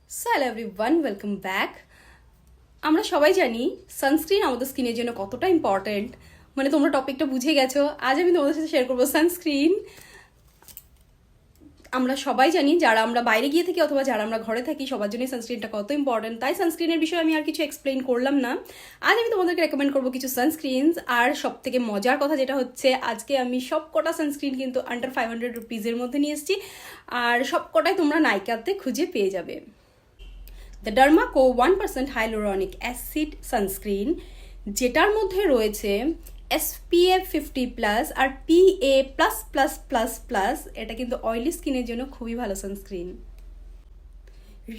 So hello everyone, welcome back. আমরা সবাই জানি সানস্ক্রিন আমাদের স্কিনের জন্য কতটা ইম্পর্টেন্ট। মানে তোমরা টপিকটা বুঝে গেছো। আজ আমি তোমাদের সাথে শেয়ার করবো সানস্ক্রিন। আমরা সবাই জানি যারা আমরা বাইরে গিয়ে থাকি অথবা যারা আমরা ঘরে থাকি সবার জন্যই সানস্ক্রিনটা কত ইম্পর্টেন্ট, তাই সানস্ক্রিনের বিষয়ে আমি আর কিছু এক্সপ্লেইন করলাম না। আজ আমি তোমাদেরকে রেকমেন্ড করবো কিছু সানস্ক্রিনস। আর সব থেকে মজার কথা যেটা হচ্ছে, আজকে আমি সব কটা সানস্ক্রিন কিন্তু আন্ডার 500 রুপিজের মধ্যে নিয়ে এসেছি। আর সব কটাই তোমরা নাইকাতে খুঁজে পেয়ে যাবে। The Derma Co 1% hyaluronic acid sunscreen, যেটার মধ্যে রয়েছে SPF 50+ আর PA++++, এটা কিন্তু অয়েলি স্কিনের জন্য খুবই ভালো sunscreen.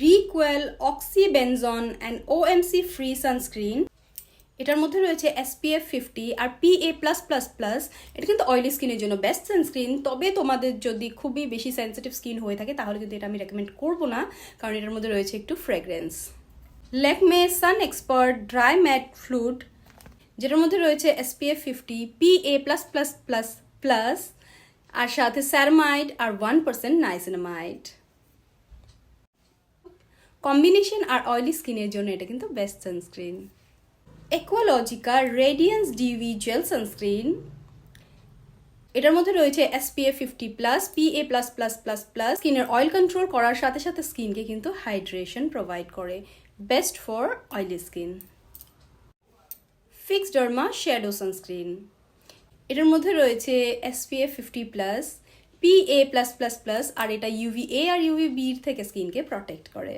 Re'equil oxybenzone and OMC free sunscreen, এটার মধ্যে রয়েছে SPF 50 আর PA+++, এটা কিন্তু অয়েলি স্কিনের জন্য বেস্ট সানস্ক্রিন। তবে তোমাদের যদি খুবই বেশি সেন্সিটিভ স্কিন হয়ে থাকে তাহলে কিন্তু এটা আমি রেকমেন্ড করবো না, কারণ এটার মধ্যে রয়েছে একটু fragrance. Lakme sun expert dry matte fluid, যেটার মধ্যে রয়েছে SPF 50, PA++++, আর সাথে স্যারামাইড আর 1% নাইসিনামাইড। কম্বিনেশন আর অয়েলি স্কিনের জন্য এটা কিন্তু best sunscreen. Aqualogica radiance dewy gel sunscreen, এটার মধ্যে রয়েছে SPF 50+, PA++++, স্কিনের অয়েল কন্ট্রোল করার সাথে সাথে স্কিনকে কিন্তু হাইড্রেশন প্রোভাইড করে, best for oily skin. Fixderma shadow sunscreen, এটার মধ্যে রয়েছে SPF 50+, PA+++, আর এটা UVA আর UVB থেকে স্কিনকে প্রটেক্ট করে।